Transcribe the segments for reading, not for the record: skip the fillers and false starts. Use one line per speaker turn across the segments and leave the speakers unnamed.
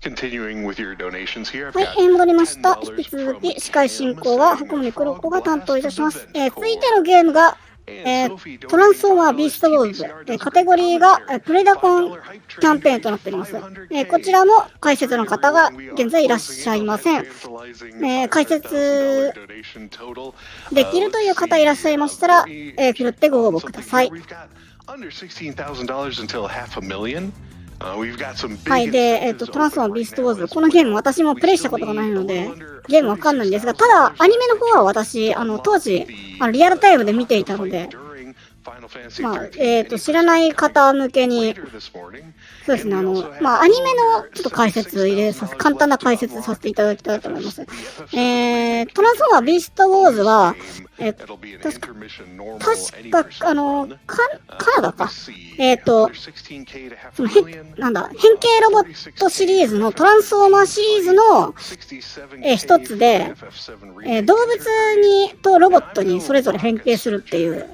はい、戻りました。引き続き司会進行は箱森黒子が担当いたします。続いてのゲームが、トランスフォーマービーストウォーズ、カテゴリーがプレダコンキャンペーンとなっております。こちらも解説の方が現在いらっしゃいません。解説できるという方いらっしゃいましたら、ふるってご応募ください。はい、で、トランスフォーマービーストウォーズ、このゲーム私もプレイしたことがないので、ゲームわかんないんですが、ただ、アニメの方は私、当時、リアルタイムで見ていたので、知らない方向けに、そうですね、アニメのちょっと解説簡単な解説させていただきたいと思います。トランスフォーマービーストウォーズは、確か、カナダか。その変形ロボットシリーズの、トランスフォーマーシリーズの、一つで、動物とロボットにそれぞれ変形するっていう、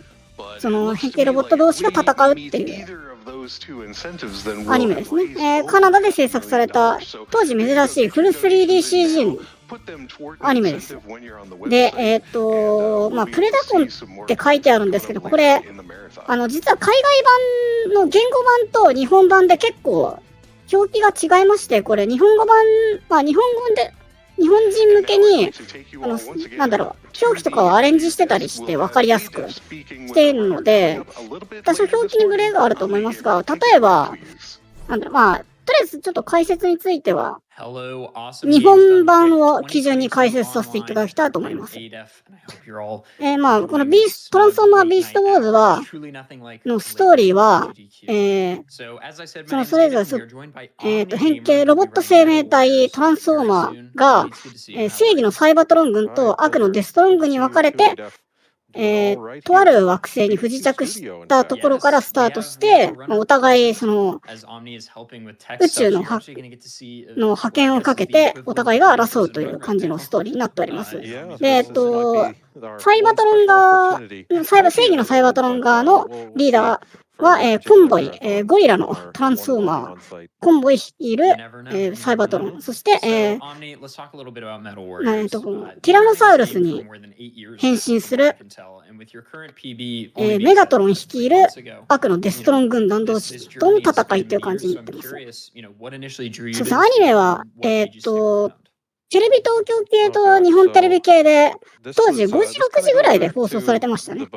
その変形ロボット同士が戦うっていうアニメですね。カナダで制作された当時珍しいフル 3DCG のアニメです。で、プレダコンって書いてあるんですけど、これ、実は海外版の言語版と日本版で結構表記が違いまして、これ日本語版、日本語で日本人向けに、表記とかをアレンジしてたりして分かりやすくしているので、多少表記にブレがあると思いますが、例えば、とりあえずちょっと解説については、日本版を基準に解説させていただきたいと思います。このトランスフォーマービーストウォーズは、のストーリーは、それぞれ、変形ロボット生命体トランスフォーマーが、正義のサイバトロン軍と悪のデストロン軍に分かれて、とある惑星に不時着したところからスタートして、お互いその宇宙の覇権をかけてお互いが争うという感じのストーリーになっております。で、サイバトロン側、正義のサイバトロン側のリーダーは、コンボイ、ゴリラのトランスフォーマー、コンボイ率いる、サイバトロン、そして、ティラノサウルスに変身する、メガトロン率いる悪のデストロン軍団同士との戦いという感じになってます。そうですね、アニメは、テレビ東京系と日本テレビ系で当時5時6時ぐらいで放送されてましたね。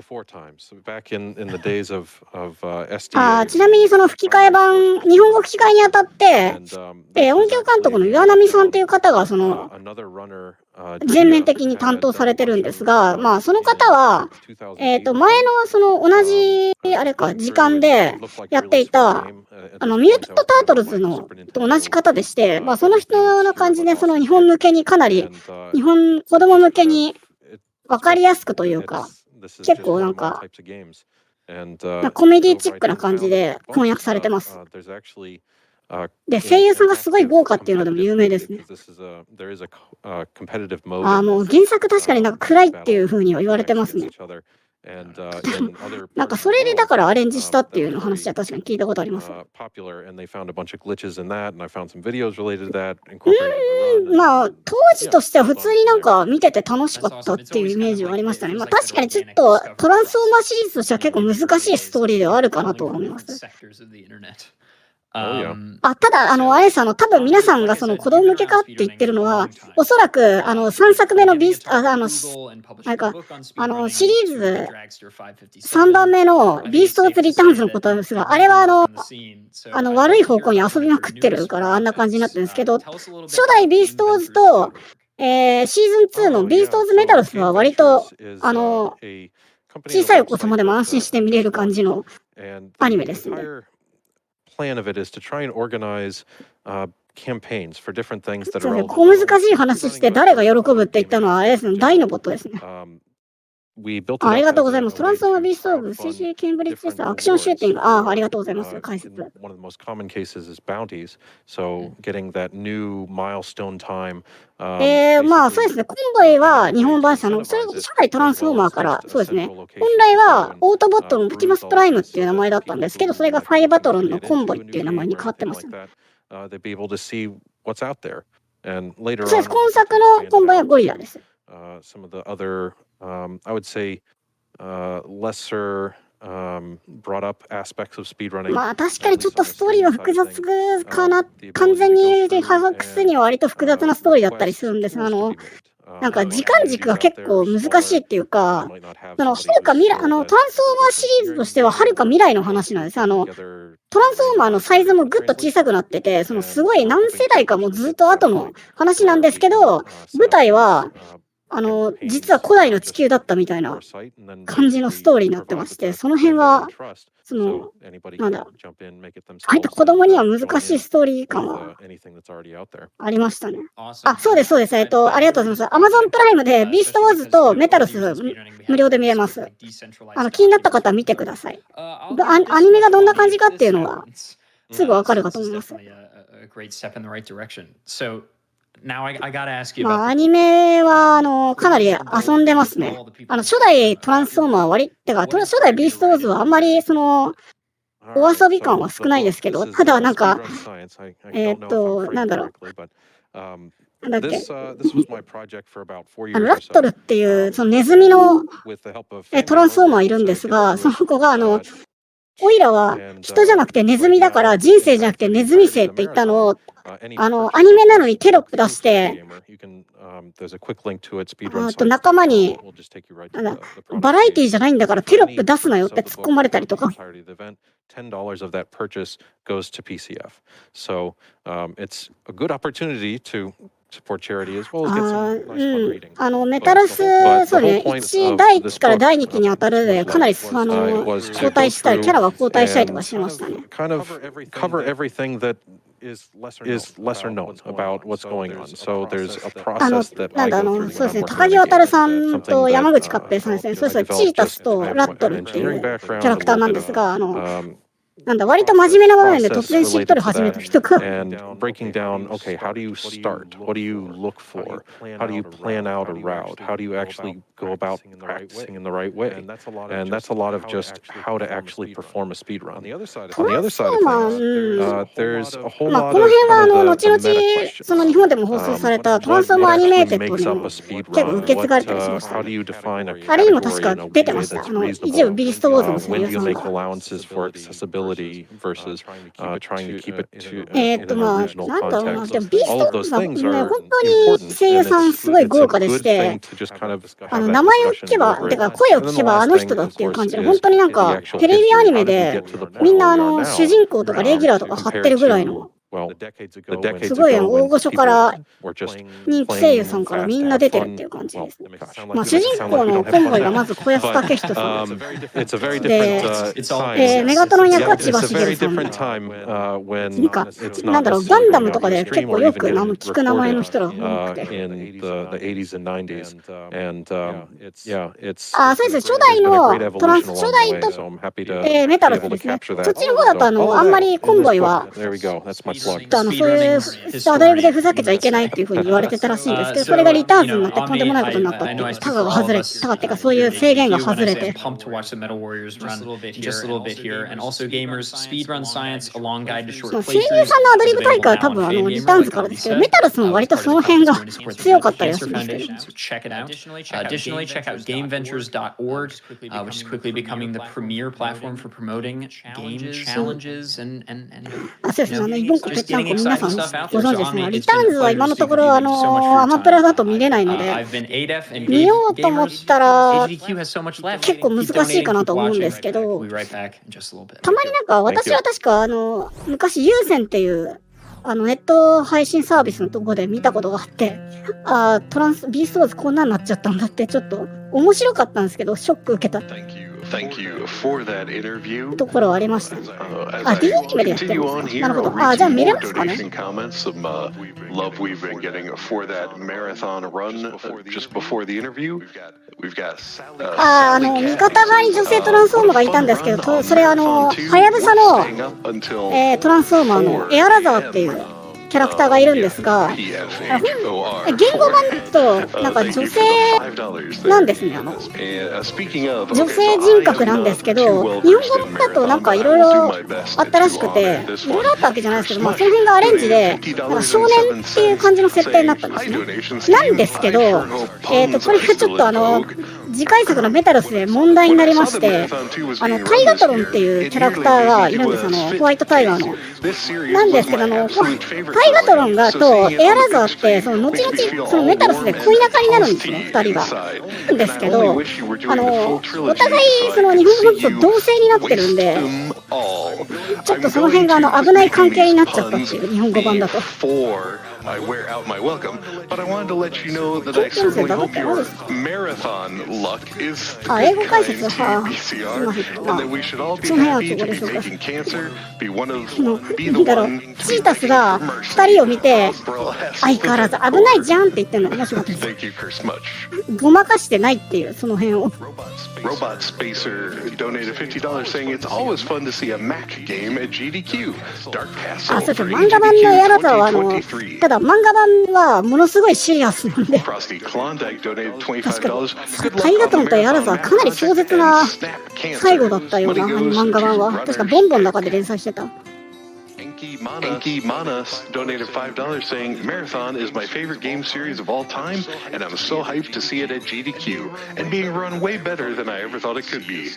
ちなみにその吹き替え版、日本語吹き替えにあたって、音響監督の岩波さんっていう方が全面的に担当されてるんですが、その方は、前のその同じ時間でやっていたミュータント・タートルズのと同じ方でして、その人の感じでその日本向けにかなり子供向けに分かりやすくというか、結構コメディチックな感じで翻訳されてます。で、声優さんがすごい豪華っていうのでも有名ですね。もう原作確かに暗いっていう風には言われてますね。それでだからアレンジしたっていうの話は確かに聞いたことあります。当時としては普通に見てて楽しかったっていうイメージはありましたね。確かにちょっとトランスフォーマーシリーズとしては結構難しいストーリーではあるかなと思います。ただ、あれです、多分皆さんがその子供向けかって言ってるのは、おそらく、3作目のビースト、シリーズ3番目のビーストウォーズリターンズのことですが、あれは悪い方向に遊びまくってるから、あんな感じになってるんですけど、初代ビーストウォーズと、シーズン2のビーストウォーズメタルスは割と、小さいお子様でも安心して見れる感じのアニメですね。
plan of it is to try and organize campaigns for different things that
are all 小難しい話して誰が喜ぶって言ったのはあれですね、大のことですね。ありがとうございます。トランスフォーマービーストウォーズ CG ケンブリッジです。アクションシューティング。ありがとうございます。解説。
One of the most common cases is bounties. So getting that new milestone time.
そうですね。コンボイは日本版社の、それ初代トランスフォーマーから、そうですね。本来はオートボットのオプティマスプライムっていう名前だったんですけど、それがファイバトロンのコンボイっていう名前に変わってます。
what's out there. And later
そうです。
on,
今作のコンボイはゴリラです。
some of the other, I would say, lesser brought up aspects of speedrunning.
まあ確かにちょっとストーリーは複雑かな。完全に把握するには割と複雑なストーリーだったりするんです。なんか時間軸が結構難しいっていうか、はるか未来、トランスフォーマーシリーズとしてははるか未来の話なんです。トランスフォーマーのサイズもぐっと小さくなってて、すごい何世代かもずっと後の話なんですけど、舞台は、実は古代の地球だったみたいな感じのストーリーになってまして、その辺は、なんだ、割と子供には難しいストーリー感はありましたね。あ、そうです、そうです。ありがとうございます。Amazon プライムでビーストウォーズとメタルス無料で見れます。気になった方は見てください。アニメがどんな感じかっていうのはすぐわかるかと思います。まあ、アニメは、かなり遊んでますね。初代トランスフォーマー初代ビーストウォーズはあんまり、お遊び感は少ないですけど、ただなんか、なんだろう。なんだっけ。ラットルっていう、ネズミのトランスフォーマーいるんですが、その子が、オイラは人じゃなくてネズミだから人生じゃなくてネズミ生って言ったのを、アニメなのにテロップ出して、仲間に、バラエティじゃないんだからテロップ出すなよって突っ込まれたりとか。
$10 of that purchase goes to PCF. So it's a good opportunity to support charity as well as get some nice fun reading.
メタルス、そうね、第1期から第2期にあたるで、かなり交代したり、キャラが交代したりとかしましたね。
Kind of cover everything that is lesser known about what's going on. So there's a process that I go through.
そうですね、高木渉さんと山口勝平さんですね、そうですね、チータスとラットルっていうキャラクターなんですが、なんだ、割と真面目な場面で突然しっとり始めた人が。
And breaking down, okay, how do you start? What do you look for? How do you plan out a route? How do you actually go about practicing in the right way? And that's a lot of just how to actually perform a speed run. On the other side of things, there's a whole lot of
この辺は後々日本でも放送されたトランスフォーマーアニメーテッドにも結構受け継がれたりしました。あれにも確か出てました。一部ビーストウォーズの声優さんが。
versus trying to keep it to
まあ、なんだろうな、でもビーストウォーズはね、本当に声優さんすごい豪華でして、名前を聞けば、てか声を聞けばあの人だっていう感じで、本当になんかテレビアニメでみんな主人公とかレギュラーとか貼ってるぐらいの。すごい大御所から人気声優さんからみんな出てるっていう感じですね。まあ主人公のコンボイがまず小安武人さんで、メガトロン役は千葉茂さんで、なんだろう、ガンダムとかで結構よく聞く名前の人が多くて。そうです。初代の初代とメタルズですね。そっちの方だとあんまりコンボイはそういうアドリブでふざけちゃいけないっていう風に言われてたらしいんですけど、それがリターンズになってとんでもないことになったっていう、タガが外れ、タガっていうかそういう制限が外れて。
声優さん
のアドリブ大会は多分リターンズからですけど、メタルスも割とその辺が強かったりはしますけど。
Additionally, check out GameVentures.org, which is quickly becoming the premier platform for promoting game challenges and
そうですね、イボンコぺったんこ皆さんご存知ですね。リターンズは今のところアマプラだと見れないので、見ようと思ったら結構難しいかなと思うんですけど、たまになんか私は確か昔有線っていうネット配信サービスのところで見たことがあって、ビーストウォーズこんなになっちゃったんだってちょっと面白かったんですけど、ショック受けた。ところはありましたね。D アニメでやってるんですか。なるほど。じゃあ見れますかね。味方側に女性トランスフォーマーがいたんですけど、それはやぶさの、トランスフォーマーのエアラザーっていうキャラクターがいるんですが、言語版だとなんか女性なんですね。女性人格なんですけど、日本語だとなんかいろいろあったらしくて、いろいろあったわけじゃないですけど、その辺がアレンジでなんか少年っていう感じの設定になったんですね。なんですけど、これがちょっと次回作のメタルスで問題になりまして、タイガトロンっていうキャラクターがいるんです。ホワイトタイガーの。なんですけど、タイガトロンとエアラザーって、後々そのメタルスで恋仲になるんですね、2人が。なんですけど、お互いその日本語と同性になってるんで、ちょっとその辺が危ない関係になっちゃったっていう、日本語版だと。
I wear out my welcome, but I wanted to let you know that I certainly hope your marathon luck is declining to BCR, and that we should all be happy to be taking cancer, be the one
チータスが2人を見て、相変わらず危ないじゃんって言ってるのが面白かったです。ごまかしてないっていう、その辺を。
Robot Spacer donated $50 saying it's always fun to see a Mac game at GDQ. Dark Castle.
そうです。漫画版のやらざはただ漫画版はものすごいシリアスなんで。確かにタイガトロンとやらざはかなり壮絶な最後だったような漫画版は。確かボンボンの中で連載してた。
Enki Mana donated $5 saying Marathon is my favorite game series of all time, and I'm so hyped to see it at GDQ and being run way better than I ever thought it could be.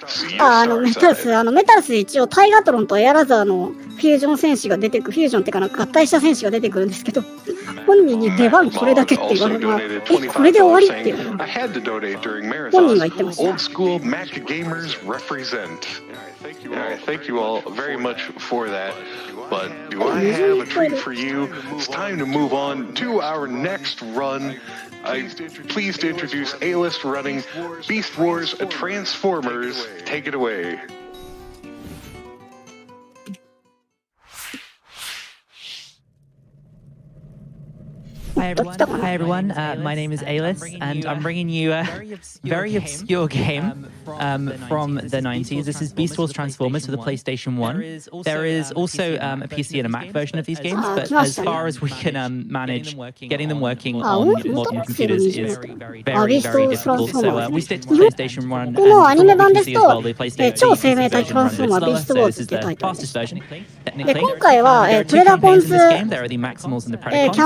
メタルス一応タイガトロンとエアラザーのフュージョン選手が出てくる、フュージョンってかな、合体した選手が出てくるんですけど、本人に出番これだけって言われるのは、これで終わりっていうの本人が言ってました。
Old school Mac gamers represent. Thank you all very much for that. But do I have a treat for you? It's time to move on to our next run. I'm pleased to introduce A-list running Beast Wars Transformers. Take it away.
Hi everyone. My name is Ailis, and I'm bringing you a very obscure game from the 90s. This is Beast Wars Transformers for the PlayStation 1. There is also a PC and a Mac version of these games, but as far as we can manage, getting them working on modern computers is very, very difficult. So we stick to the PlayStation 1 and PC as well, the PlayStation 1 version. So this is the fastest version, technically.
今回はプレダコンズキャ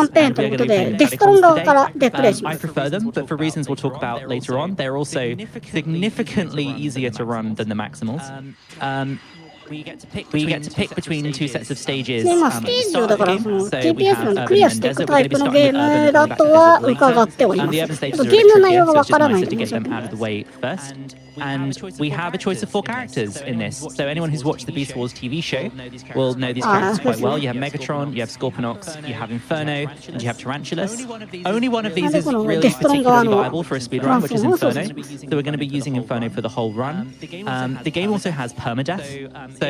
ンペーンということで、デストロン側からでプレイします。
I prefer them, but for reasons we'll talk about later on, they're also significantly easier to run than the Maximals. We get to pick between two sets of stages.
で、ステージをだからTPS のクリアしていくタイプのゲームだとは伺っております。ゲームの内容がわからないので申し訳ない。
And we have a choice of 4 characters in this. So anyone who's watched the Beast Wars TV show will know these characters quite well. You have Megatron, you have Scorponok, you have Inferno, and you have Tarantulas. Only one of these is really particularly viable for a speedrun, which is Inferno. So we're going to be using Inferno for the whole run. The game also has permadeath. So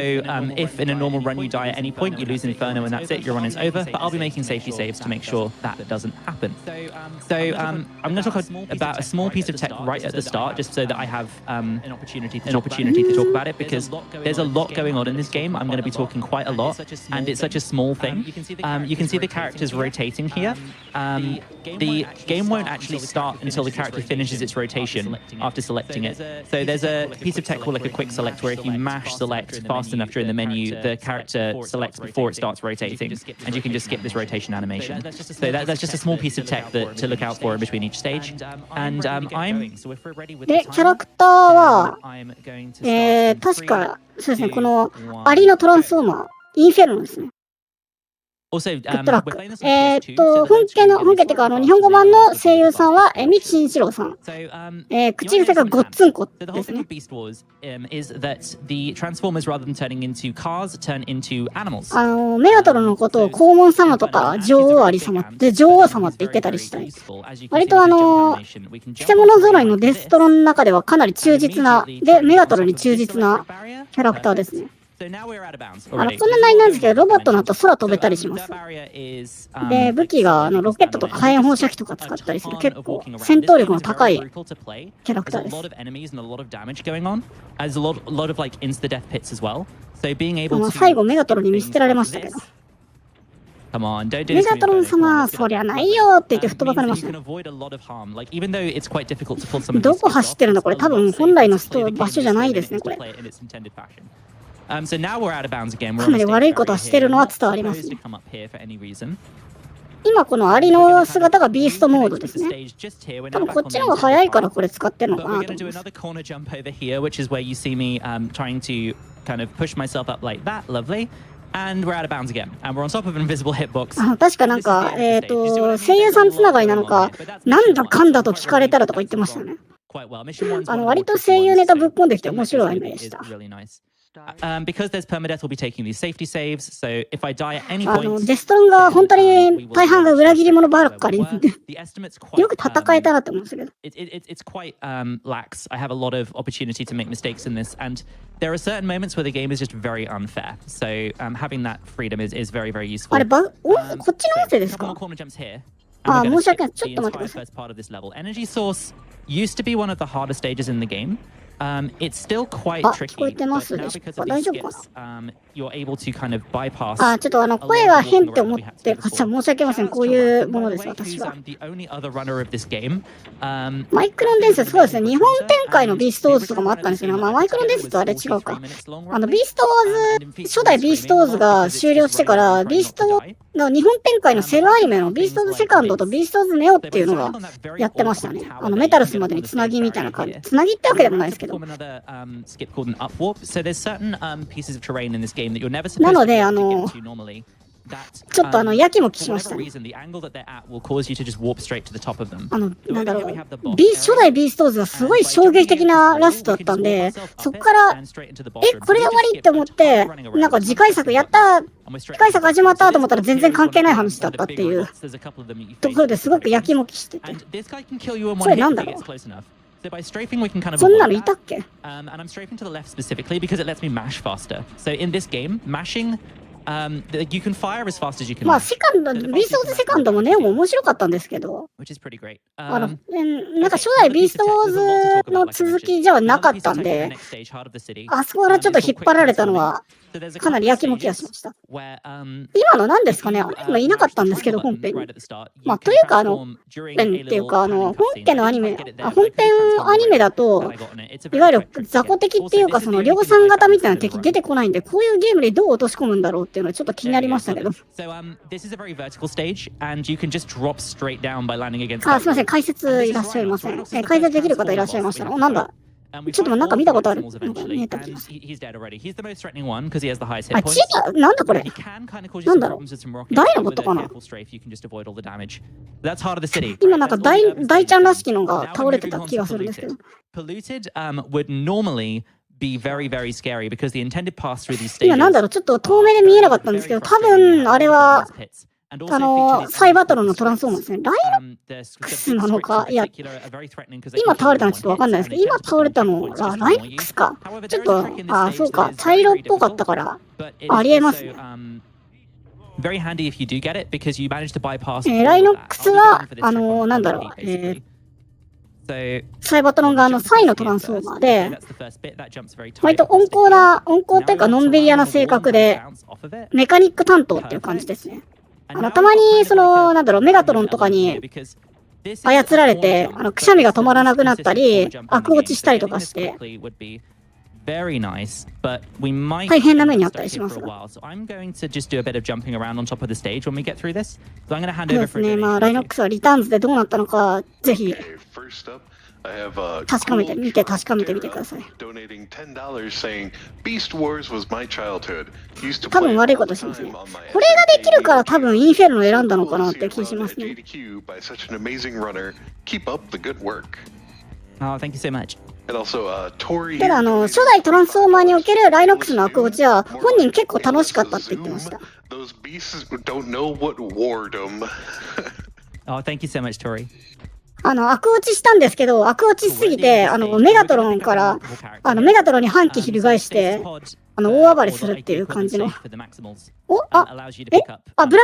if in a normal run you die at any point, you lose Inferno and that's it, your run is over. But I'll be making safety saves to make sure that doesn't happen. So I'm going to talk about a small piece of tech right at the start, just so that I have an opportunity to talk about it, because there's a lot going on in this game. I'm going to be talking quite a lot, and it's such a small thing. You can see the characters rotating here. The game won't actually start until the character finishes its rotation after selecting it. So there's a piece of tech called like a quick select, where if you mash select fast enough during the menu, the character selects before it starts rotating, and you can just skip this rotation animation. So that's just a small piece of tech to look out for in between each stage. And I'm
で、キャラクターは、確か、そうですね、このアリのトランスフォーマー、インフェルノですね。
Also,
グッドラック。本家っていうか、日本語版の声優さんは、三木慎一郎さん。口癖がごっつんこですね。
is that the Transformers, rather than turning into cars, turn into animals.
メガトロのことを黄門様とか女王アリ様で女王様って言ってたりしたり、割とキセモノ揃いのデストロの中ではかなり忠実な、でメガトロに忠実なキャラクターですね。そんなないなんですけど、ロボットの後空飛べたりします。で、武器がロケットとか火炎放射器とか使ったりする、結構戦闘力の高いキャラクターです。最後メガトロに見捨てられましたけど。
Come on, don't do
メ
this to
ガ
me.
トロン
Inferno.
様、そりゃないよって言って吹っ飛ばされました
You
ね。
can avoid a lot of harm. Like even though it's quite difficult to pull some of
ど
these
こ
skills
走ってるんだこれ。多分本来の場所じゃないですね、これ。
play it in its intended fashion. So now we're out of bounds again. We're
かなり悪いことはしてるのは伝わりますね。
to come up here for any reason.
今このアリの姿がビーストモードですね。多分こっちの方が早いからこれ使ってるの
But
か
we're
な
going
と
to
思
do
います
another corner jump over here, which is where you see me trying to kind of push myself up like that. Lovely. And we're out of bounds again. And we're on top of an invisible hitbox.
確かなんか、声優さんつながりなのか、なんだかんだと聞かれたらとか言ってましたね。
Quite well. Mission one's
割と声優ネタぶっ込んできて面白いアニメでした。
really nice. Because there's permadeath, we'll be taking these safety saves. So if I die at any point,
デストロンが本当に大半が裏切り者ばっかりで、
the estimate's quite
よく戦えたなって思うんですけど。
it's quite lax. I have a lot of opportunity to make mistakes in this, and there are certain moments where the game is just very unfair. So having that freedom is very, very useful.
あれ、こっちの音声です
Couple more
か？
corner jumps here.
申し訳ない。ちょっと待ってください。
First part of this level. Energy source used to be one of the harder stages in the game. It's still quite
あ、
tricky.
聞こえてま
But
す
now
で
because
すか？
of
大
these
丈夫か
skips, you're able to kind of bypass.
な？ちょっと声が変って思ってる方、申し訳ません。こういうものです、私は。
The only other runner of this game.
マイクロン伝説、そうですね。日本展開のビーストウォーズとかもあったんですけど、マイクロン伝説とあれ違うか。ビーストウォーズ、初代ビーストウォーズが終了してから、ビーストの日本展開のセルアニメのビーストウォーズセカンドとビーストウォーズネオっていうのがやってましたね。メタルスまでにつなぎみたいな感じ。つなぎってわけでもないですけど。
Skip called an upwarp. So there's certain pieces of terrain in this game that you're never supposed
なので、
to get to normally.
ちょっとやきもきしましたね。
The angle that they're at will cause you to just warp straight to the top of them.
なんだろう、初代ビーストウォーズがすごい衝撃的なラストだったんで、そっから、これで終わりって思って、なんか次回作やった次回作始まったと思ったら全然関係ない話だったっていうところですごくやきもきしてて。それなんだろう
So by strafing, we can kind of
そんなの
avoid
いた
that.
っけ
And I'm strafing to the left specifically because it lets me mash faster. So in this game, mashing, you can fire as fast as you can.
まあ、セカンド、ビーストウォーズセカンドもネオも面白かったんですけど、
Which is pretty great.
なんか初代ビーストウォーズの続きじゃなかったんで、あそこからちょっと引っ張られたのは、かなりやきもきがしました。今の何ですかね、今いなかったんですけど、本編に。まあ、というか、本編っていうか、本編のアニメ、本編アニメだと、いわゆる雑魚敵っていうか、その量産型みたいな敵出てこないんで、こういうゲームでどう落とし込むんだろうっていうのはちょっと気になりましたけど。
This is a very vertical stage, and you can just drop straight down by landing against.
すみません、解説いらっしゃいません。解説できる方いらっしゃいましたら、なんだちょっとなんか見たことあるのが見えた気がする。あ、チータなんだこれなんだろうダイナボットかな今なんか大ちゃんらしきのが倒れてた気がするんですけど。
be very, very scary because the intended pass through these stages.
今なんだろうちょっと遠目で見えなかったんですけど、多分あれはサイバトルのトランスフォーマーですね。ライノックスなのか、いや、今倒れたのはちょっとわかんないですけど、今倒れたのはライノックスか。ちょっと、そうか、茶色っぽかったから、ありえますね。
very handy if you do get it because you manage to bypass.
ライノックスは、なんだろう、サイバトロン側のサイのトランスフォーマーで、割と温厚っていうかのんびり屋な性格で、メカニック担当っていう感じですね。たまに、なんだろう、メガトロンとかに操られて、くしゃみが止まらなくなったり、悪落ちしたりとかして、大変な目にあったりしますが。そうですね、まあ、ライノックスはリターンズでどうなったのか、ぜひ、確かめてみてください。多分悪いことしますね。これができるから多分インフェルノを選んだのかなって気しますね。
Oh, thank you so much.
ただ初代トランスフォーマーにおけるライノックスの悪落ちは本人結構楽しかったって言ってました。
Oh, thank you so much, Tori.
悪落ちしたんですけど、悪落ちしすぎて、メガトロンから、メガトロンに反旗翻して、大暴れするっていう感じの。お、ブラッ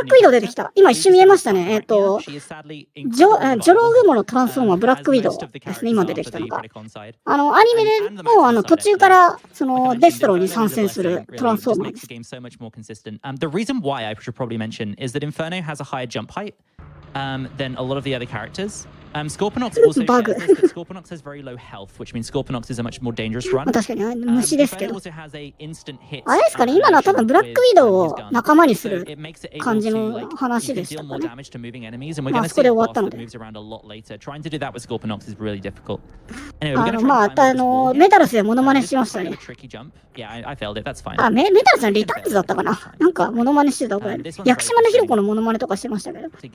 クウィドウ出てきた。今一瞬見えましたね。ジョローグモのトランスフォーマー、ブラックウィドウですね。今出てきたのが。アニメでも途中から、デストロに参戦するトランスフォーマーです。
The reason why I should probably mention is that Inferno has a higher jump height than a lot of the other characters. Scorponok also shares this, but Scorponok has very low health, which means Scorponok is a much more dangerous run.
確かに虫ですけど。
also has a instant hit.
あれですかね、今のは多分ブラックウィドウを仲間にする感じの話でしたかね。まあそこで終わったので。
Trying to do that with Scorponok is really difficult.
まあ、メタルスでモノマネしましたね。
Yeah, I failed it. That's fine.
メタルスのリターンズだったかな。なんかモノマネしてた覚え。屋久島のひろ子のモノマネとかしてましたけど。
So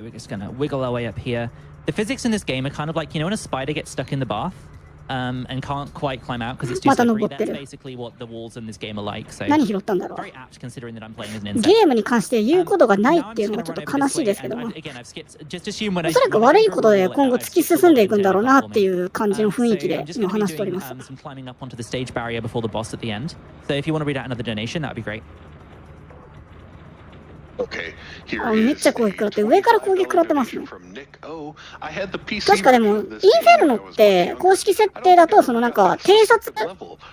we're just gonna wiggle our way up here. The physics in this game are kind of like, you know, when a spider gets stuck in the bath and can't quite climb out because it's too slippery. That's basically what the walls in this game are like. So
何拾ったんだろう。
very apt considering that I'm playing as an insect.
ゲームに関して言うことがないっていうのがちょっと悲しいですけども。おそらく悪いことで今後突き進んでいくんだろうなっていう感じの雰囲気で今話しております。
Some climbing up onto the stage barrier before the boss at the end. So if you want to read out another donation, that'd be great.
めっちゃ攻撃食らって、上から攻撃食らってますね。確かでも、インフェルノって公式設定だと、なんか、偵察、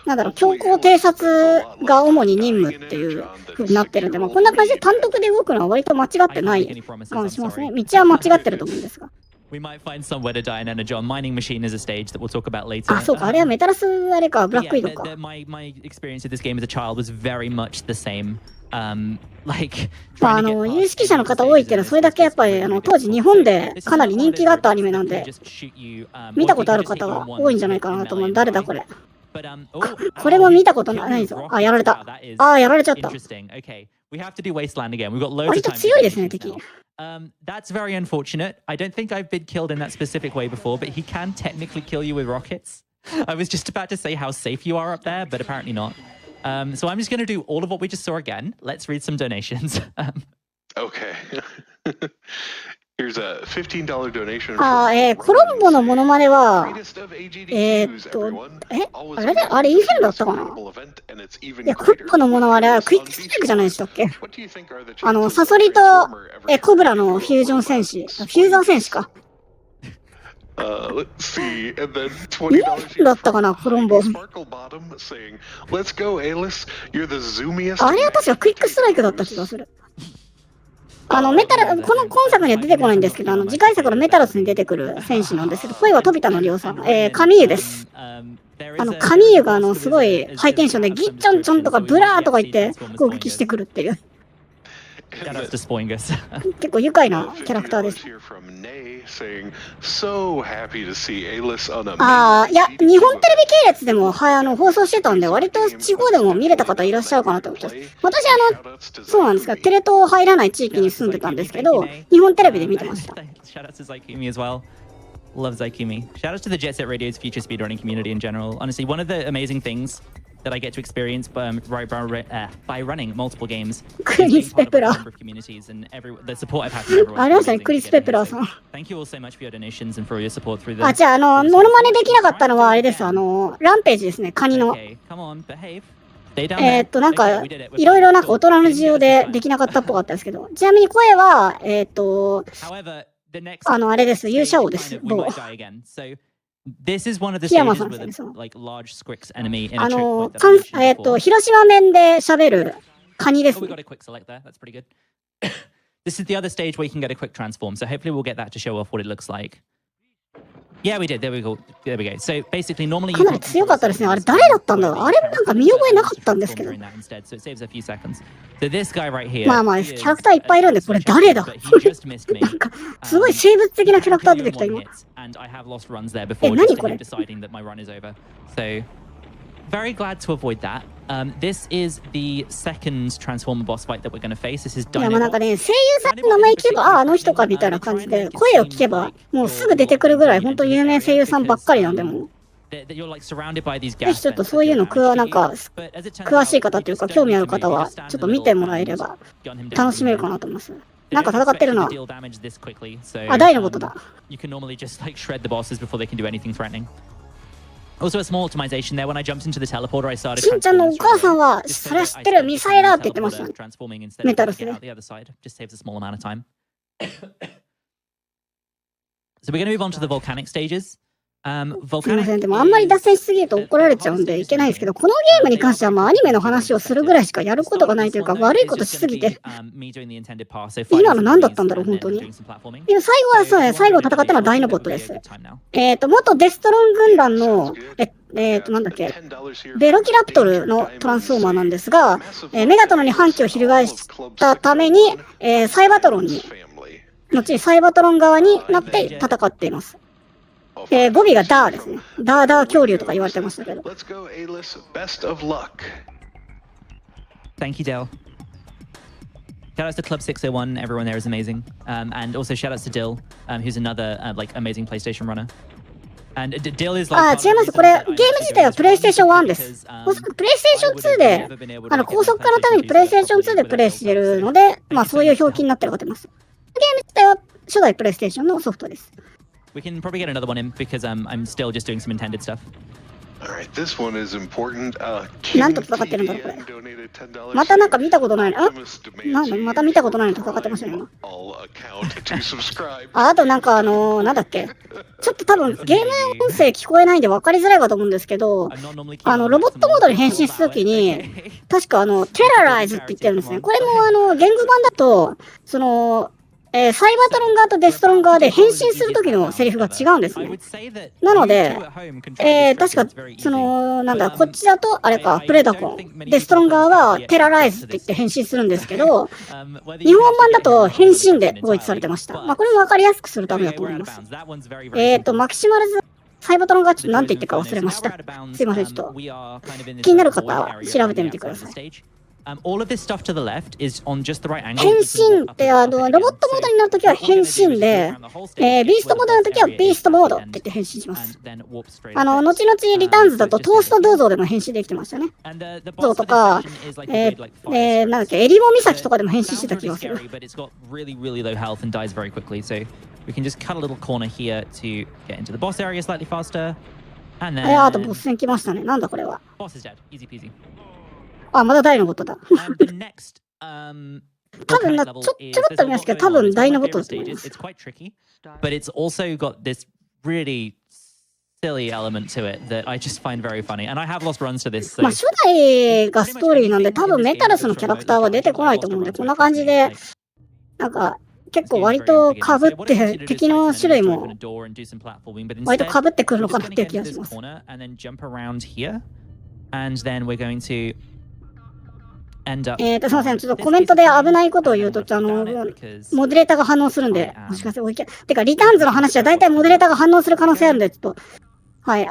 なんだろう、強行偵察が主に任務っていう風になってるんで、まあ、こんな感じで単独で動くのは割と間違ってない感じしますね。道は間違ってると思うんですが。
We might find somewhere to die in Energon. Mining machine is a stage that we'll talk about later.
あ、そうか、あれはメタルスあれか、ブラックウィドウか。
My experience of this game as a child was very much the same. Like
有識者の方多いっていうのはそれだけやっぱり当時日本でかなり人気があったアニメなんで見たことある方が多いんじゃないかなと思う。誰だこれ。これも見たことないぞ。あ、やられた。あ、やられちゃった。割と強いですね、敵。
That's very unfortunate. I don't think I've been killed in that specific way before, but he can technically kill you with rockets. I was just about to say how safe you are up there, but apparently not. So I'm just going to do all of what we just saw again. Let's read some donations.
Okay. Here's a $15 donation.
コロンボのモノマネは、あれインフェルだったかな。いや、コロンボのモノマネはクイックスパイクじゃないでしたっけ。サソリとコブラのフュージョン戦士、フューザー戦士か。
Let's see, and then
$20だったかな、コロンボ。
Let's go, Ailis. You're the zoomiest.
あれは確かクイックストライクだった気がする。メタル、この今作には出てこないんですけど、次回作のメタルスに出てくる戦士なんですけど、声は飛田のりょうさん、カミーユです。カミーユがすごいハイテンションでギッチョンチョンとかブラーとか言って攻撃してくるっていう。結構愉快なキャラクターです。ああ、いや、日本テレビ系列でも、放送してたんで、割と地方でも見れた方いらっしゃるかなと思ってます。私、そうなんですが、テレ東入らない地域に住んでたんですけど、日本テレビで見てました。
Love Zaikumi. Shout out to the Jet Set Radio's future speedrunning community in general. Honestly, one of the amazing things that I get to experience by running multiple games.
クリス・ペプラー。
The support I've had from everyone.
ありましたね、クリス・ペプラーさん。
Thank you all so much for your donations and for your support through this.
あ、じゃあ、モノマネできなかったのはあれです。ランページですね、カニの。なんか、いろいろなんか大人の事情でできなかったっぽかったですけど、ちなみに声は、あれです、勇者王です。某。
This is one of the
stages
with like large Scrix enemy in a
広島弁で喋るカニですね。
This is the other stage where you can get a quick transform, so hopefully we'll get that to show off what it looks like. Yeah, we did. There we go. There we go. So basically, normally
かなり強かったですね。あれ誰だったんだろう。あれなんか見覚えなかったんですけど。まあまあ、キャラクターいっぱいいるんで、これ誰だ。なんかすごい生物的なキャラクター出てきた今。何これ。
Very glad to avoid that. This is the second Transformer boss fight that we're going to face. This is Dino.
いや、まあなんかね、声優さんの名前聞けば、あの人かみたいな感じで、声を聞けば、もうすぐ出てくるぐらい、本当有名声優さんばっかりなんで、もう。ぜひちょっとそういうのなんか、詳しい方というか、興味ある方は、ちょっと見てもらえれば、楽しめるかなと思います。なんか戦ってるな。あ、ダイのことだ。
Also, a small optimization there. When I jumped into the teleporter, I started.
しんちゃんのお母さんは、それは知ってる、ミサイラーって言ってましたね。
Transforming instead
メ
of
タルス
taking
で
it out the other side. Just saves a small amount of time. So we're going to move on to the volcanic stages.
すいません。でもあんまり脱線しすぎると怒られちゃうんでいけないんですけど、このゲームに関してはアニメの話をするぐらいしかやることがないというか、悪いことしすぎて、今の何だったんだろう、本当に。いや、最後はそうね、最後戦ったのはダイノボットです。元デストロン軍団の、なんだっけ、ベロキラプトルのトランスフォーマーなんですが、メガトロンに反旗を翻したために、サイバトロンに、後にサイバトロン側になって戦っています。語尾がダーですね。ダー恐竜とか言われてましたけど。
Thank you, Dale. Shoutouts to Club 601. Everyone there is amazing. And also shoutouts to Dill, who's another like amazing PlayStation runner. And Dill is like.
違います。これ、ゲーム自体はプレイステーション1です。おそらくプレイステーション2で、高速化のためにプレイステーション2でプレイしてるので、そういう表記になってるかと思います。ゲーム自体は初代プレイステーションのソフトです。
We can probably get another one in because I'm still just doing some intended stuff.
Alright, this one is important.
何と戦ってるんだろう、これ。またなんか見たことないの。なんだ、また見たことないのと戦ってましたね、今。あとなんかなんだっけ。ちょっと多分ゲーム音声聞こえないんで分かりづらいかと思うんですけど、ロボットモードに変身するときに、確かテラライズって言ってるんですね。これも言語版だと、サイバトロン側とデストロン側で変身するときのセリフが違うんですね。なので、確か、なんだ、こっちだと、あれか、プレダコン。デストロン側はテラライズって言って変身するんですけど、日本版だと変身で統一されてました。これもわかりやすくするためだと思います。マキシマルズ、サイバトロン側ちょっと何て言ってるか忘れました。すいません、ちょっと。気になる方は調べてみてください。
All of this stuff to the left is on just the right angle.
変身ってロボットモードになるときは変身で、ビーストモードのときはビーストモードって言って変身します。後々リターンズだとトースト銅像でも変身できてましたね。銅とか、なんだっけ、エリモ岬とかでも変身してた気がする。
We can just cut a little corner here to get into the boss area slightly faster. And then
あとボス戦来ましたね。なんだこれは。
Boss is dead. Easy peasy.
まだダイのボットだ。
The next,
多分ちょっと見ますけど、多分ダイのボットだと思います。
It's quite tricky, but it's also got this really silly element to it that I just find very funny. And I have lost runs to this.
初代がストーリーなんで、多分メタルスのキャラクターは出てこないと思うんで、こんな感じで、なんか、結構割と被って敵の種類も割と被ってくるのかなっていう気がします。すみません、ちょっとコメントで危ないことを言うと、モデレーターが反応するんで、もしかして、てか、リターンズの話は大体モデレーターが反応する可能性あるんで、ちょっと、はい、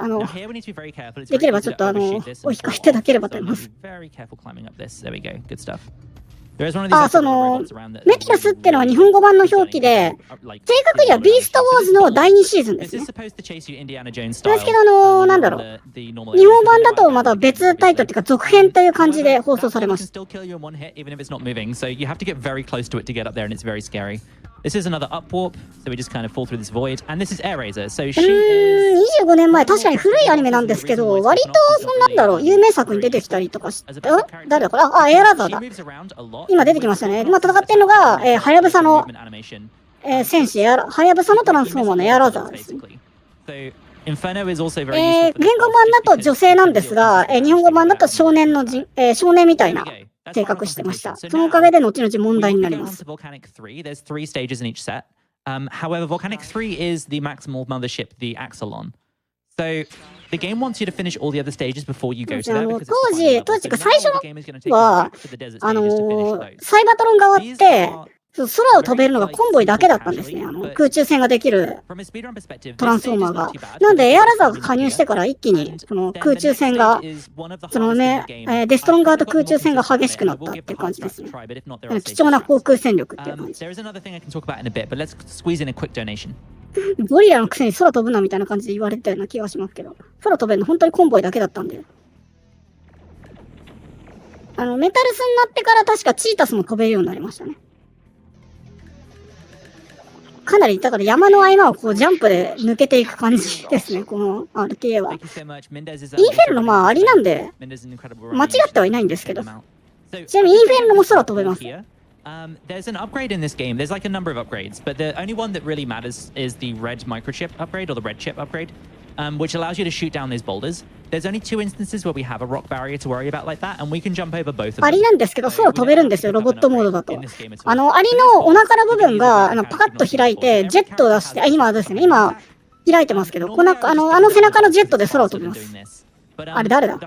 できればちょっとお控えいただければと思います。メタルスってのは日本語版の表記で、正確にはビーストウォーズの第2シーズンですね。ですけど、なんだろう。日本版だとまた別タイトルっていうか続編という感じで放送されます。
This is another up warp, so we just kind of fall through this void, and this is Air Razor. So she
25年前、確かに古いアニメなんですけど、割となんだろう、有名作に出てきたりとかして、誰だこれ？エアラザーだ。今出てきましたね。今戦ってるのが、はやぶさの、戦士、はやぶさのトランスフォーマーのエアラザーですね。言語版だと女性なんですが、日本語版だと少年みたいな。計画してました。そのおかげで後々問題になります。
There's 3 stages in each set. However, Volcanic 3 is the maximal mothership, the Axelon. So the game wants you to finish all the other stages before you go to that.
当時最初のはサイバトロン側って空を飛べるのがコンボイだけだったんですね。空中戦ができるトランスフォーマーが。なんでエアラザーが加入してから一気にその空中戦がデストロン側と空中戦が激しくなったっていう感じですね。貴重な航空戦力っていう感じ。ゴリラのくせに空飛ぶなみたいな感じで言われてたような気がしますけど、空飛べるの本当にコンボイだけだったんで。メタルスになってから確かチータスも飛べるようになりましたね。かかなり、だから山の合間をこうジャンプで抜けていく感じですね、この RTA は。インフェルノまあありなんで、間違ってはいないんですけど。ちなみにインフェルノも空飛べます。
There's an upgrade in this game. There's like a number of upgrades, but the only one that really matters is the red microchip upgrade or the red chip upgrade, which allows you to shoot down these boulders. There's only 2 instances where we have a rock barrier to worry about like that, and we can jump over both of them.
アリなんですけど、空飛べるんですよ、ロボットモードだと。アリのお腹の部分がパカッと開いて、ジェットを出して、今ですね、今開いてますけど、あの背中のジェットで空を飛びます。あれ誰だ？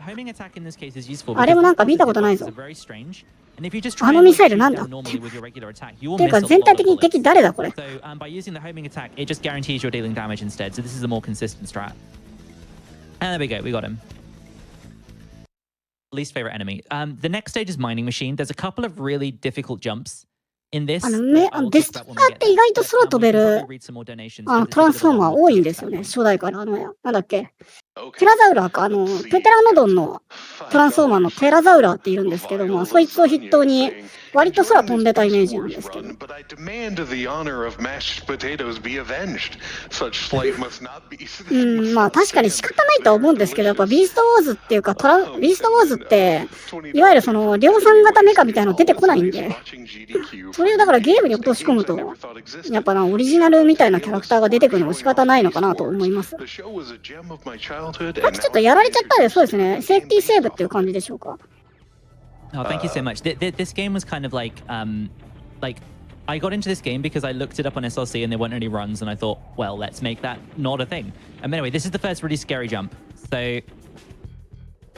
あれもなんか見たことないぞ。あのミサイルなんだっていうか全体的に敵誰だこれ。
By using the homing attack, it just guarantees you're dealing damage instead. So this is a more consistent strat. And there we go, we got him. Least favorite enemy. The next stage is mining machine. There's a couple of really difficult jumps in this.
デストラーって意外と空飛べるトランスフォーマー多いんですよね、初代から。なんだっけ、テラザウラーか、プテラノドンのトランスフォーマーのテラザウラーっているんですけども、そいつを筆頭に割と空飛んでたイメージなんですけど。まあ確かに仕方ないとは思うんですけど、やっぱビーストウォーズっていうか、ビーストウォーズって、いわゆるその量産型メカみたいなの出てこないんで、それをだからゲームに落とし込むと、やっぱオリジナルみたいなキャラクターが出てくるのも仕方ないのかなと思います。さっきちょっとやられちゃったんで、そうですね、セーフティーセーブっていう感じでしょうか。
Oh, thank you so much. This game was kind of like I got into this game because I looked it up on SLC and there weren't any runs, and I thought, well, let's make that not a thing. Anyway, this is the first really scary jump. So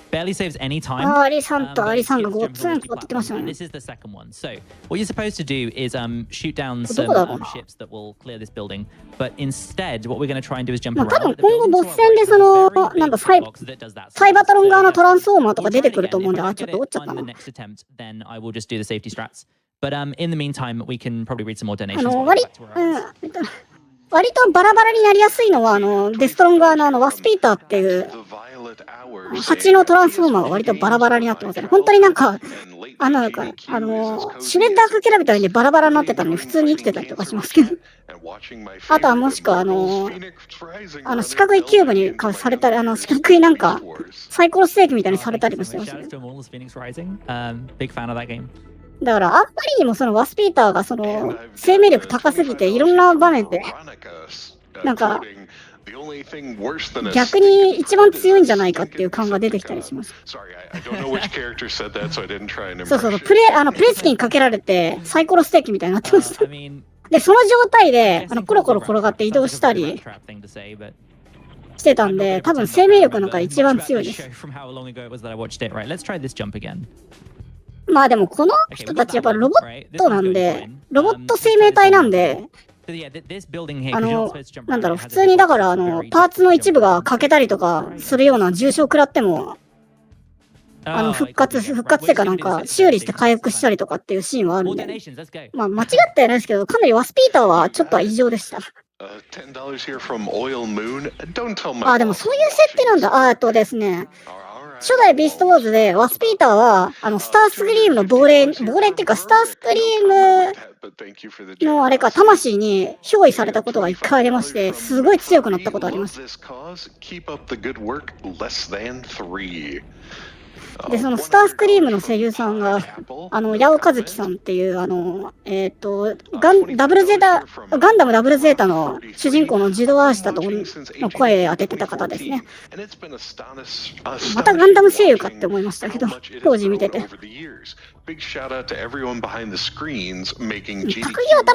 barely saves any time.
アリさんとアリさんがごっつんとってましたね。
This is the second one. So what you're supposed to do is shoot down some ships that will clear this building. But instead, what we're going to try and do is jump around.
多分今後ボス戦でそのなんかサイバトロン側のトランスフォーマーとか出てくると思うんで、ちょっと折っちゃったな。
Then I will just do the safety strats. But in the meantime, we can probably read some more donations.
割とバラバラになりやすいのはデストロン側のワスピーターっていう蜂のトランスフォーマーが割とバラバラになってますね。本当になんかシュレッダーかけらみたいにバラバラになってたのに普通に生きてたりとかしますけど。あとはもしくは四角いキューブにされたり、四角いなんかサイコロステーキみたいにされたりもしてましたね。だからあんまりにもそのワスピーターがその生命力高すぎていろんな場面でなんか逆に一番強いんじゃないかっていう感が出てきたりします。そうそう、プレスキーにかけられてサイコロステーキみたいになってました。でその状態でコロコロ転がって移動したりしてたんで、多分生命力なんか一番強いです。まあでもこの人たちやっぱロボットなんで、ロボット生命体なんで、なんだろう、普通にだからパーツの一部が欠けたりとかするような重傷食らっても、復活っていうかなんか修理して回復したりとかっていうシーンはあるんで、まあ間違ってはないですけど、かなりワスピーターはちょっと異常でした。あ、でもそういう設定なんだ。ですね。初代ビーストウォーズでワスピーターはスタースクリームの亡霊っていうかスタースクリームのあれか魂に憑依されたことが一回ありまして、すごい強くなったことあります。でそのスタースクリームの声優さんが八尾和樹さんっていうガンダムダブルゼータの主人公のジドアーシタの声当ててた方ですね。またガンダム声優かって思いましたけど、当時見てて。高木渡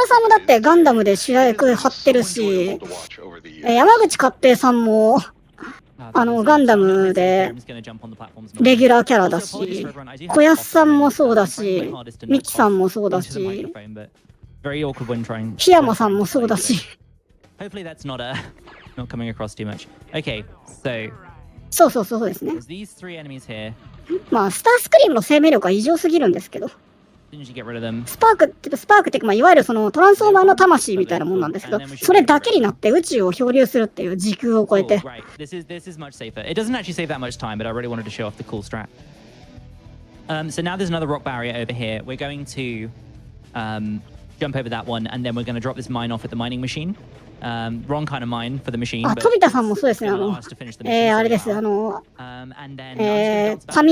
さんもだってガンダムで主役張ってるし、山口勝平さんもガンダムでレギュラーキャラだし、小安さんもそうだし、ミキさんもそうだし、檜山さんもそうだし。そうですね。まあスタースクリームの生命力は異常すぎるんですけど。スパークっていうか、まあ、いわゆるそのトランスフォーマーの魂みたいなもんなんですけど、それだけになって宇宙を漂流するっていう時空を超えて。
So now there's another rock barrier over here. We're going to jump over that one, and then we're going to drop this mine off at the mining machine. Wrong kind of mine for the machine.
あ、飛田さんもそうですね。あれです。タミ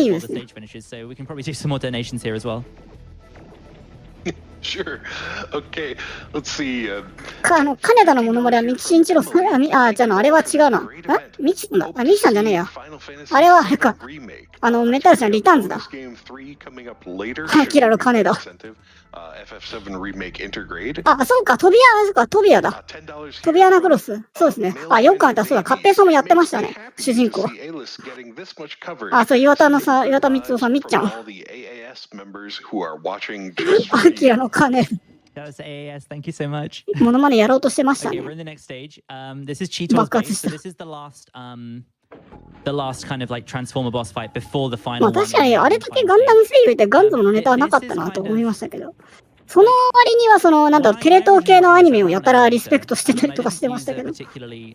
ーユですね。
So we can probably do some more donations here as well.
Sure. Okay. Let's see.
金田のモノマネは三木慎一郎さん。じゃああれは違うな。三木さんだ。三木さんじゃねえや。あれはあれか。メタルさんリターンズだ。アキラの金田。あ、そうか、トビアだ。トビアナクロス。そうですね。あ、よく考えたらそうだ。カッペイさんもやってましたね。主人公。あ、そう、岩田光夫さん、みっちゃん。アキラの金田。
That was AAS. Thank you so much.
モノマネやろうとしてましたね。
Okay, we're in the next stage. This is Cheetor's base. So this is the last kind of like Transformer boss fight before the final.
まあ確かにあれだけガンダム声優ってガンダムのネタはなかったなと思いましたけど、その割にはなんだろう、テレ東系のアニメをやたらリスペクトしてたりとかしてましたけど。そっくり。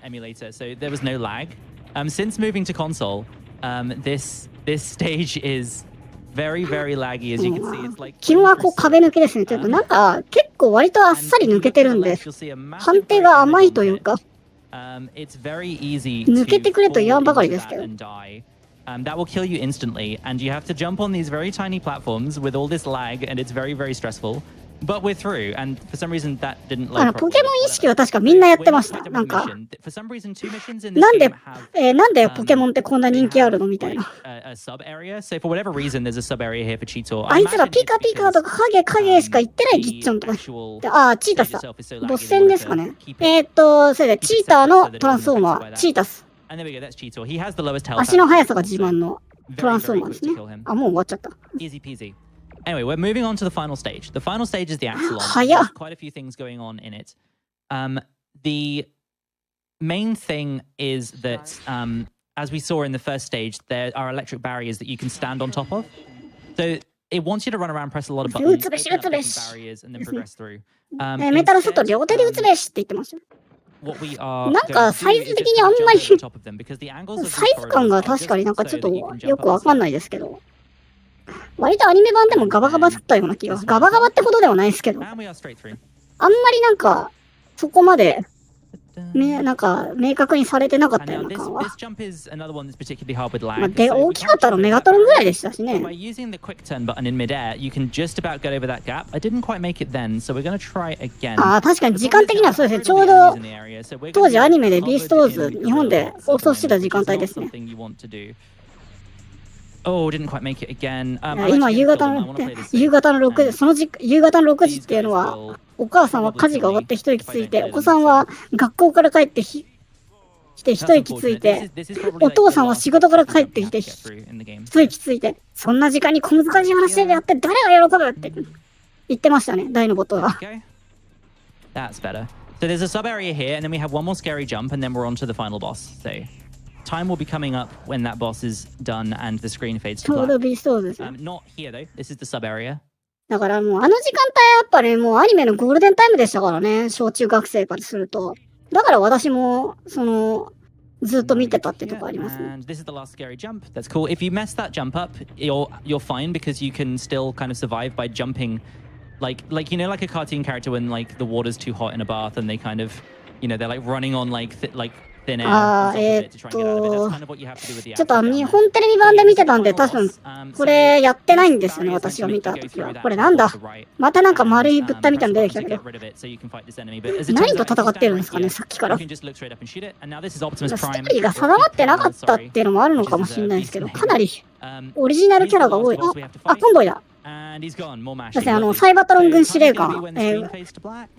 Emulator. So there was no lag. Since moving to console, this stage is.Very, very laggy, as you can see. It's like
キムはこう壁抜けですね。ちょっとなんか結構割とあっさり抜けてるんで、判定が甘いというか、抜けてくれと言わんばかりですけど。
That will kill you instantly, and you have to jump on these very tiny platforms with all this lag, and it's very, very stressful. But we're through, and for some reason that didn't load.
ポケモン意識は確かみんなやってました。なんか、なんでポケモンってこんな人気あるのみたいな。あいつらピカピカとか影しか言ってないギッチョンとか。あ、チータスだ。ボス戦ですかね。それでチーターのトランスフォーマー、チータス。足の速さが自慢のトランスフォーマーですね。あ、もう終わっちゃった。
Anyway, we're moving on to the final stage. The final stage is the Axelon. There's quite a few things going on in it. The main thing is that, as we saw in the first stage, there are electric barriers that you can stand on top of. So it wants you to run around, press a lot of buttons, barriers, and then progress through.
メタル外両手で打つべしって言ってますよ。なんかサイズ的にあんまりサイズ感が確かになんかちょっとよくわかんないですけど。割とアニメ版でもガバガバだったような気が。ガバガバってほどではないですけど。あんまりなんか、そこまで、なんか、明確にされてなかったような感は。で、大きかったのメガトロンぐらいでしたしね。ああ、確かに時間的にはそうですね。ちょうど、当時アニメでビーストウォーズ、日本で放送してた時間帯ですね。
Oh, didn't quite make it again.
今夕方の6時、夕方の6時っていうのは、お母さんは家事が終わって一息ついて、お子さんは学校から帰ってきて一息ついて、お父さんは仕事から帰ってきて一息ついて、そんな時間に小難しい話でやって誰が喜ぶって言ってましたね、大のボットが。
That's better. So there's a sub area here, and then we have one more scary jump, and then we're on to the final boss. So.Time will be coming up when that boss is done and the screen fades to black. Not here though. This is the sub area.
だからもうあの時間帯はやっぱね、もうアニメのゴールデンタイムでしたからね、小中学生からすると。だから私もずっと見てたってとこありますね。
And this is the last scary jump. That's cool. If you mess that jump up, you're fine because you can still kind of survive by jumping, like you know, like a cartoon character when like the water's too hot in a bath and they kind of, you know, they're like running on like
あちょっと日本テレビ版で見てたんで多分これやってないんですよね、私が見た時は。これなんだ、またなんか丸い物体みたいなの出てきたけど、何と戦ってるんですかね、さっきから。ストーリーが定まってなかったっていうのもあるのかもしれないですけど、かなりオリジナルキャラが多い。あ、コンボイだ。ですね、サイバトロン軍司令官、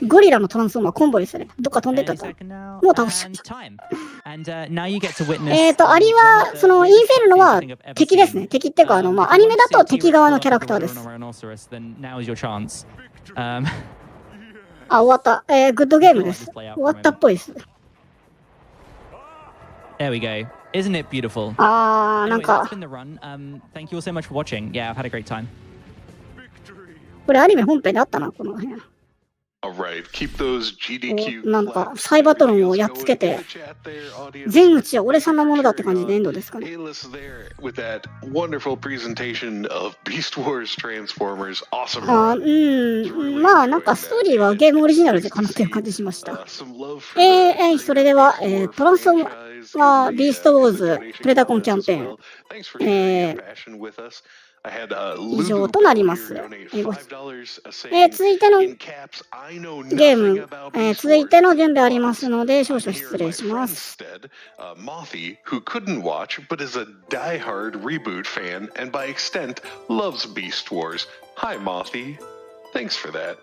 ゴリラのトランスフォーマーコンボイですね。どっか飛んでったと。もう倒しちゃった。アリは、インフェルノは敵ですね。敵っていうか、アニメだと敵側のキャラクターです。あ、終わった。グッドゲームです。終わったっぽいです。
There we go. Isn't it beautiful?
なんか。
Thank you all so much for watching. Yeah, I've had a great time.
これアニメ本編であったな、この辺。
Alright, keep those GDQ
なんか、サイバトロンをやっつけて、全うちは俺さんのものだって感じでエンドですかね。
AilisNoon there with that wonderful presentation of Beast Wars Transformers. Awesome.
まあなんかストーリーはゲームオリジナルでかなっていう感じしました。
Some love for
それでは、トランスフォーマービーストウォーズプレダコンキャンペーン、
Thanks for sharing your passion with us. I had
以上となります。
$5
続いての
in caps. I know
ゲー
nothing
ム、
about Beast
続い
Wars.
ての準備ありますので少々失礼します。
Instead, Mothy, who couldn't watch but is a die-hard reboot fan and by extent loves Beast Wars. Hi, Mothy. Thanks for that.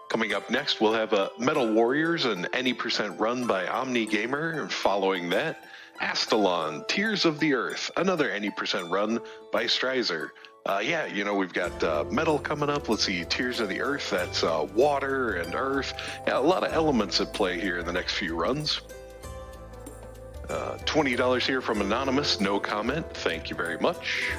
Coming up next, we'll have Metal Warriors, an any percent run by Omni Gamer. Following that, Astalon, Tears of the Earth, another any percent run by Stryzer. Yeah, you know, we've got metal coming up. Let's see, Tears of the Earth, that's water and earth. Yeah, a lot of elements at play here in the next few runs. $20 here from Anonymous, no comment. Thank you very much.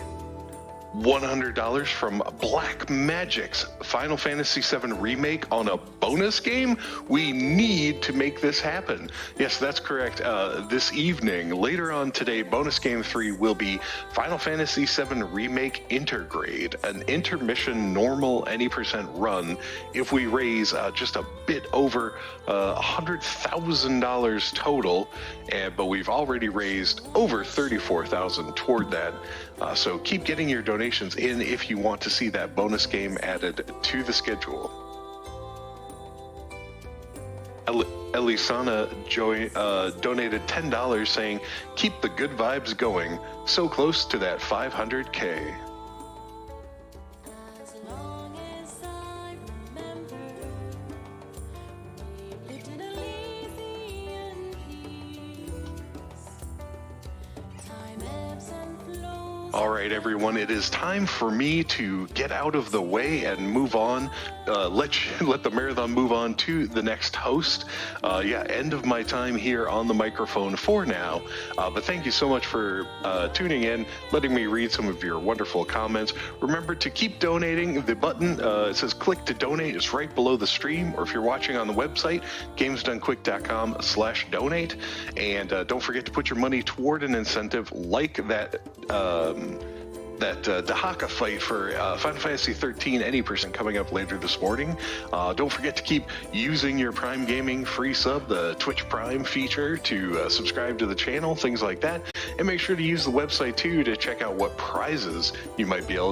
$100 from Black Magic's Final Fantasy VII Remake on a bonus game? We need to make this happen. Yes, that's correct. This evening, later on today, bonus game 3 will be Final Fantasy VII Remake Intergrade, an intermission normal any percent run if we raise just a bit over $100,000 total, but we've already raised over $34,000 toward that. So keep getting your donations in if you want to see that bonus game added to the schedule. Elisana donated $10 saying, keep the good vibes going. So close to that 500K. All right, everyone, it is time for me to get out of the way and move on. Let the marathon move on to the next host. Yeah, end of my time here on the microphone for now. But thank you so much for tuning in, letting me read some of your wonderful comments. Remember to keep donating. The button, it says click to donate, is right below the stream. Or if you're watching on the website, gamesdonequick.com/donate. And don't forget to put your money toward an incentive like that Dahaka fight for Final Fantasy 13 any percent coming up later this morning. Don't forget to keep using your Prime Gaming free sub, the Twitch Prime feature, to subscribe to the channel, things like that. And make sure to use the website too to check out what prizes you might be eligible